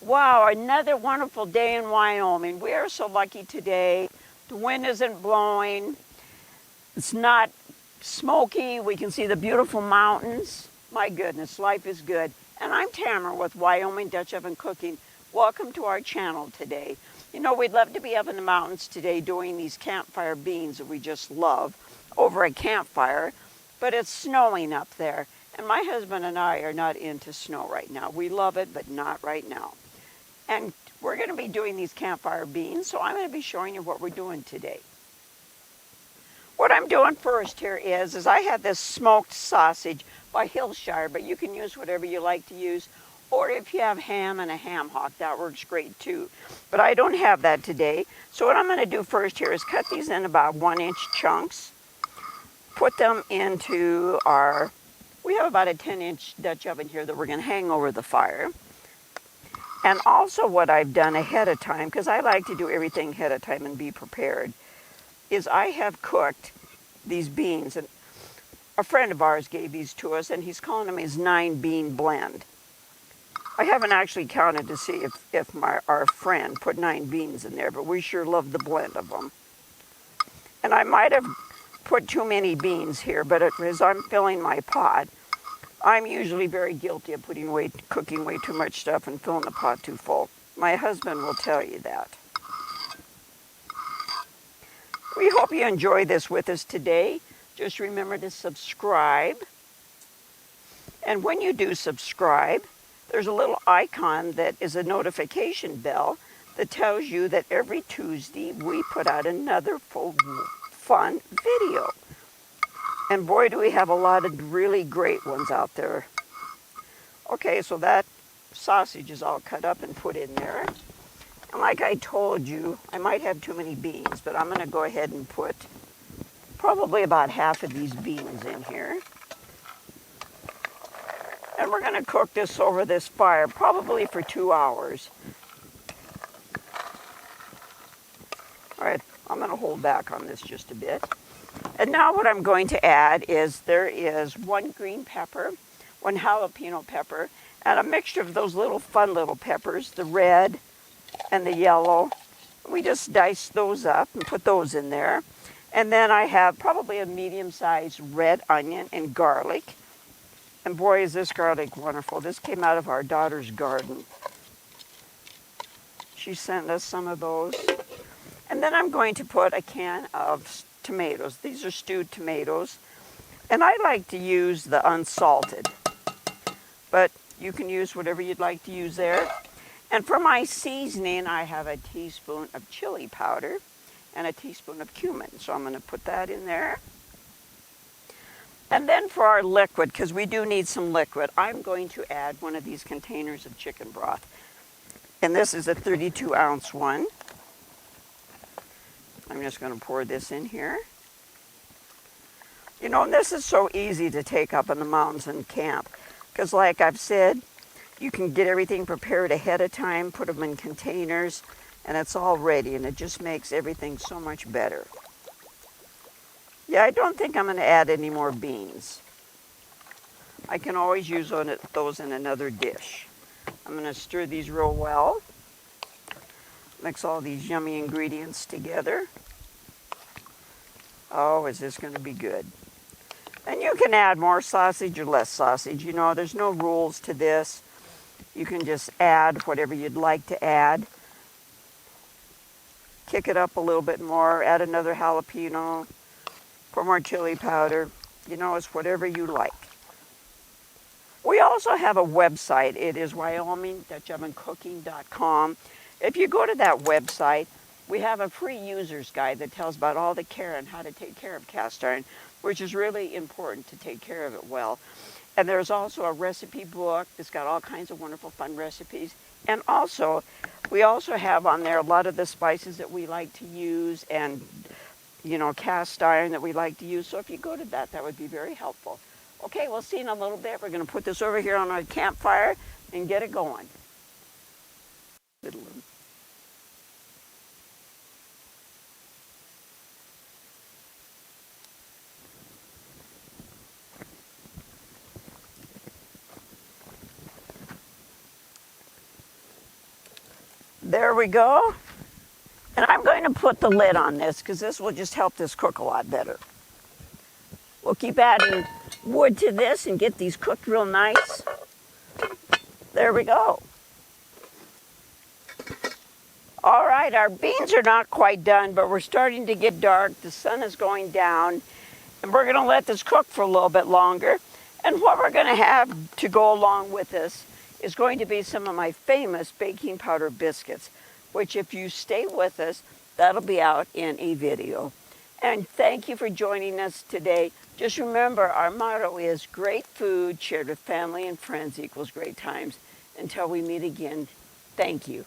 Wow, another wonderful day in Wyoming. We are so lucky today. The wind isn't blowing. It's not smoky. We can see the beautiful mountains. My goodness, life is good. And I'm Tamara with Wyoming Dutch Oven Cooking. Welcome to our channel today. You know, we'd love to be up in the mountains today doing these campfire beans that we just love over a campfire, but it's snowing up there. And my husband and I are not into snow right now. We love it, but not right now. And we're going to be doing these campfire beans, so I'm going to be showing you what we're doing today. What I'm doing first here is I have this smoked sausage by Hillshire, but you can use whatever you like to use. Or if you have ham and a ham hock, that works great too. But I don't have that today. So what I'm going to do first here is cut these in about 1-inch chunks. Put them into we have about a 10-inch Dutch oven here that we're going to hang over the fire. And also what I've done ahead of time, because I like to do everything ahead of time and be prepared, is I have cooked these beans. And a friend of ours gave these to us, and he's calling them his 9-bean blend. I haven't actually counted to see if our friend put 9 beans in there, but we sure love the blend of them. And I might have put too many beans here, but as I'm filling my pot, I'm usually very guilty of cooking way too much stuff and filling the pot too full. My husband will tell you that. We hope you enjoy this with us today. Just remember to subscribe. And when you do subscribe, there's a little icon that is a notification bell that tells you that every Tuesday we put out another fun video. And boy, do we have a lot of really great ones out there. Okay, so that sausage is all cut up and put in there. And like I told you, I might have too many beans, but I'm going to go ahead and put probably about half of these beans in here. And we're going to cook this over this fire, probably for 2 hours. All right, I'm going to hold back on this just a bit. And now what I'm going to add is there is 1 green pepper, 1 jalapeno pepper, and a mixture of those fun little peppers, the red and the yellow. We just dice those up and put those in there. And then I have probably a medium-sized red onion and garlic. And boy, is this garlic wonderful. This came out of our daughter's garden. She sent us some of those. And then I'm going to put a can of tomatoes. These are stewed tomatoes. And I like to use the unsalted. But you can use whatever you'd like to use there. And for my seasoning, I have a teaspoon of chili powder and a teaspoon of cumin. So I'm going to put that in there. And then for our liquid, because we do need some liquid, I'm going to add one of these containers of chicken broth. And this is a 32-ounce one. I'm just going to pour this in here. You know, this is so easy to take up in the mountains and camp. Because like I've said, you can get everything prepared ahead of time, put them in containers, and it's all ready. And it just makes everything so much better. Yeah, I don't think I'm going to add any more beans. I can always use those in another dish. I'm going to stir these real well. Mix all these yummy ingredients together. Oh, is this going to be good? And you can add more sausage or less sausage. You know, there's no rules to this. You can just add whatever you'd like to add. Kick it up a little bit more. Add another jalapeno. Put more chili powder. You know, it's whatever you like. We also have a website. It is WyomingDutchOvenCooking.com. If you go to that website, we have a free user's guide that tells about all the care and how to take care of cast iron, which is really important to take care of it well. And there's also a recipe book that's got all kinds of wonderful fun recipes. And also, we also have on there a lot of the spices that we like to use and, you know, cast iron that we like to use. So if you go to that, that would be very helpful. Okay, we'll see in a little bit. We're going to put this over here on our campfire and get it going. There we go. And I'm going to put the lid on this because this will just help this cook a lot better. We'll keep adding wood to this and get these cooked real nice. There we go. All right, our beans are not quite done, but we're starting to get dark. The sun is going down, and we're going to let this cook for a little bit longer. And what we're going to have to go along with this is going to be some of my famous baking powder biscuits, which if you stay with us, that'll be out in a video. And thank you for joining us today. Just remember, our motto is great food shared with family and friends equals great times. Until we meet again, thank you.